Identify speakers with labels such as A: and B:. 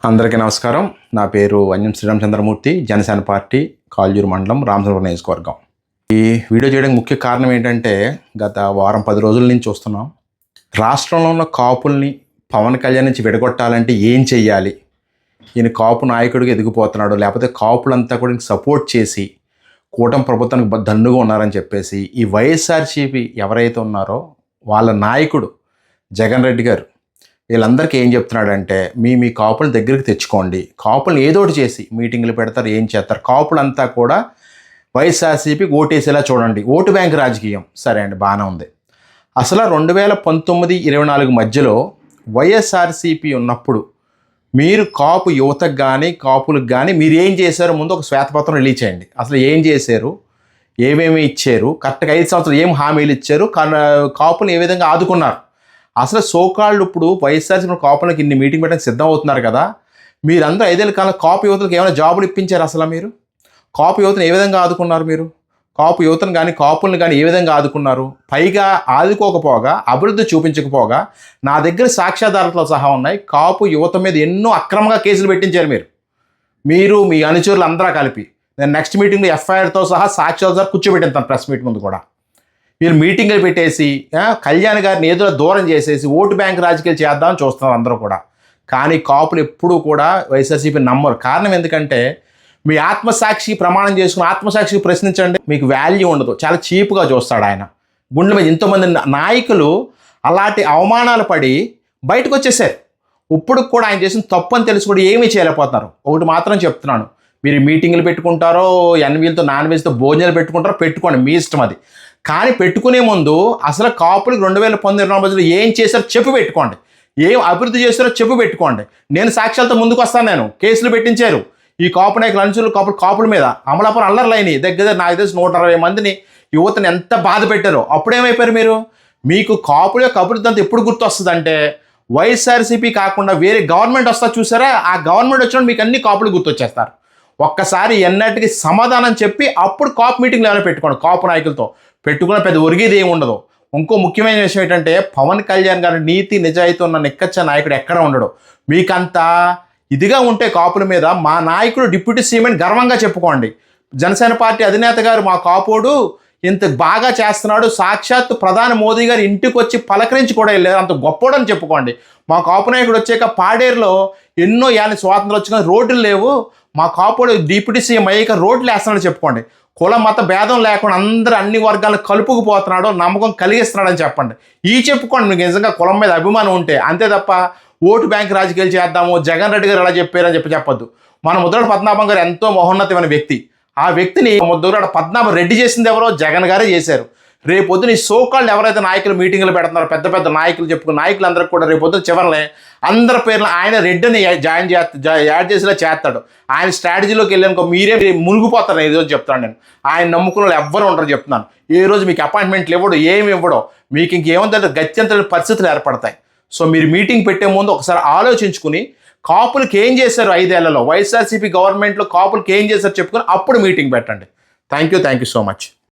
A: అందరికీ నమస్కారం. నా పేరు వన్యం శ్రీరామచంద్రమూర్తి, జనసేన పార్టీ, కాల్జూరు మండలం, రామచంద్రపురం నియోజకవర్గం. ఈ వీడియో చేయడానికి ముఖ్య కారణం ఏంటంటే, గత వారం 10 రోజుల నుంచి చూస్తున్నాం. రాష్ట్రంలో ఉన్న కాపుల్ని పవన్ కళ్యాణ్ నుంచి విడగొట్టాలంటే ఏం చెయ్యాలి, ఈయన కాపు నాయకుడిగా ఎదిగిపోతున్నాడు, లేకపోతే కాపులంతా కూడా సపోర్ట్ చేసి కూటమి ప్రభుత్వానికి దన్నుగా ఉన్నారని చెప్పేసి ఈ వైఎస్ఆర్సీపీ ఎవరైతే ఉన్నారో వాళ్ళ నాయకుడు జగన్ రెడ్డి గారు వీళ్ళందరికీ ఏం చెప్తున్నాడంటే, మీ కాపులను దగ్గరికి తెచ్చుకోండి, కాపులను ఏదోటి చేసి మీటింగ్లు పెడతారు, ఏం చేస్తారు, కాపులంతా కూడా వైఎస్ఆర్సీపీకి ఓటేసేలా చూడండి, ఓటు బ్యాంక్ రాజకీయం. సరే అండి, బాగానే ఉంది. అసలు 2019-24 మధ్యలో వైఎస్ఆర్సీపీ ఉన్నప్పుడు మీరు కాపు యువతకు కానీ కాపులకు కానీ మీరు ఏం చేశారో ముందు ఒక శ్వేతపత్రం రిలీజ్ చేయండి. అసలు ఏం చేశారు, ఏమేమి ఇచ్చారు, కరెక్ట్గా 5 సంవత్సరాలు ఏం హామీలు ఇచ్చారు, కాపులు ఏ విధంగా ఆదుకున్నారు. అసలు సోకాళ్ళు ఇప్పుడు వైఎస్ఆర్సీపీ కాపులకు ఇన్ని మీటింగ్ పెట్టడానికి సిద్ధం అవుతున్నారు కదా, మీరందరూ 5 ఏళ్ళ కాలం కాపు యువతలకు ఏమైనా జాబులు ఇప్పించారు? అసలు మీరు కాపు యువతను ఏ విధంగా ఆదుకున్నారు? మీరు కాపు యువతను కానీ కాపులను కానీ ఏ విధంగా ఆదుకున్నారు? పైగా ఆదుకోకపోగా, అభివృద్ధి చూపించకపోగా, నా దగ్గర సాక్ష్యాధారాలతో సహా ఉన్నాయి, కాపు యువత మీద ఎన్నో అక్రమంగా కేసులు పెట్టించారు మీరు మీ అనుచరులు అందరూ కలిపి. నేను నెక్స్ట్ మీటింగ్లో ఎఫ్ఐఆర్తో సహా సాక్ష్యాధారాలు కూర్చోబెట్టింతాను ప్రెస్ మీట్ ముందు కూడా. వీళ్ళు మీటింగ్లు పెట్టేసి కళ్యాణ్ గారిని ఏదో దూరం చేసేసి ఓటు బ్యాంక్ రాజకీయాలు చేద్దామని చూస్తున్నారు అందరూ కూడా. కానీ కాపులు ఎప్పుడూ కూడా వైఎస్ఆర్సీపీ నమ్మరు. కారణం ఎందుకంటే, మీ ఆత్మసాక్షి ప్రమాణం చేసుకుని ఆత్మసాక్షి ప్రశ్నించండి, మీకు వాల్యూ ఉండదు, చాలా చీప్గా చూస్తాడు ఆయన. గుండెల మీద ఎంతోమంది నాయకులు అలాంటి అవమానాలు పడి బయటకు వచ్చేసారు. ఇప్పుడు కూడా ఆయన చేసిన తప్పు అని తెలిసి కూడా ఏమీ చేయలేకపోతున్నారు. ఒకటి మాత్రం చెప్తున్నాను, మీరు మీటింగ్లు పెట్టుకుంటారో, ఎన్వీలతో నాన్ వెజ్తో భోజనాలు పెట్టుకుంటారో పెట్టుకోండి, మీ ఇష్టం అది. కానీ పెట్టుకునే ముందు అసలు కాపులకు 2019-24 మధ్యలో ఏం చేశారో చెప్పి పెట్టుకోండి, ఏం అభివృద్ధి చేశారో చెప్పి పెట్టుకోండి. నేను సాక్ష్యాలతో ముందుకు వస్తాను. నేను కేసులు పెట్టించారు ఈ కాపు నాయకులు, అనుచరులు, కాపుల మీద అమలాపురం అల్లర్లైన దగ్గర నాకు తెలిసి 160 మందిని యువతను ఎంత బాధ పెట్టారో. అప్పుడేమైపోయారు మీరు? మీకు కాపుల యొక్క అభివృద్ధి అంతా ఎప్పుడు గుర్తొస్తుందంటే, వైఎస్ఆర్సీపీ కాకుండా వేరే గవర్నమెంట్ వస్తా చూసారా, ఆ గవర్నమెంట్ వచ్చినప్పుడు మీకు అన్ని కాపులు గుర్తొచ్చేస్తారు. ఒక్కసారి ఎన్నటికి సమాధానం చెప్పి అప్పుడు కాపు మీటింగ్లు ఏమైనా పెట్టుకోండి. కాపు నాయకులతో పెట్టుకున్న పెద్ద ఒరిగేది ఏమి ఉండదు. ఇంకో ముఖ్యమైన విషయం ఏంటంటే, పవన్ కళ్యాణ్ గారు నీతి నిజాయితీ ఉన్న నిక్కచ్చ నాయకుడు ఎక్కడ ఉండడు. మీకంతా ఇదిగా ఉంటే కాపుల మీద, మా నాయకుడు డిప్యూటీ సీఎం అని గర్వంగా చెప్పుకోండి. జనసేన పార్టీ అధినేత గారు మా కాపోడు ఇంత బాగా చేస్తున్నాడు, సాక్షాత్తు ప్రధాని మోదీ గారు ఇంటికి వచ్చి పలకరించి కూడా వెళ్ళారు, అంత గొప్పోడని చెప్పుకోండి. మా కాపు నాయకుడు వచ్చాక పాడేరులో ఎన్నో యాని స్వాతంత్రం వచ్చి రోడ్లు లేవు, మా కాపోడు డిప్యూటీ సీఎం అయ్యాక రోడ్లు వేస్తున్నాడు చెప్పుకోండి. కుల మత భేదం లేకుండా అందరూ అన్ని వర్గాలను కలుపుకుపోతున్నాడో నమ్మకం కలిగిస్తున్నాడని చెప్పండి. చెప్పుకోండి మీకు నిజంగా కులం మీద అభిమానం ఉంటే. అంతే తప్ప ఓటు బ్యాంక్ రాజకీయాలు చేద్దాము, జగన్ రెడ్డి గారు ఎలా చెప్పారని చెప్పొద్దు. మన ముద్రగడ పద్మనాభం గారు ఎంతో మహోన్నతమైన వ్యక్తి. ఆ వ్యక్తిని ముద్రగడ పద్మనాభం రెడ్డి చేసింది ఎవరో జగన్ గారే చేశారు. రేపొద్దున ఈ సోకాళ్ళు ఎవరైతే నాయకులు మీటింగ్లు పెడుతున్నారో, పెద్ద పెద్ద నాయకులు చెప్పుకున్న నాయకులందరికీ కూడా రేపొద్దున చివరినే అందరి పేర్లు ఆయన రెడ్డిని యాడ్ చేసేలా చేస్తాడు. ఆయన స్ట్రాటజీలోకి వెళ్ళానుకో మీరే మునిగిపోతారు. ఈరోజు చెప్తాను నేను, ఆయన నమ్ముకున్న వాళ్ళు ఎవ్వరు ఉండరు చెప్తున్నాను. ఏ రోజు మీకు అపాయింట్మెంట్లు ఇవ్వడు, ఏమి ఇవ్వడో, మీకు ఇంకేముందంటే గత్యంతర పరిస్థితులు ఏర్పడతాయి. సో మీరు మీటింగ్ పెట్టే ముందు ఒకసారి ఆలోచించుకుని, కాపులకు ఏం చేశారు 5 ఏళ్లలో వైఎస్ఆర్సీపీ గవర్నమెంట్లో కాపులకు ఏం చేశారు చెప్పుకొని అప్పుడు మీటింగ్ పెట్టండి. Thank you so much.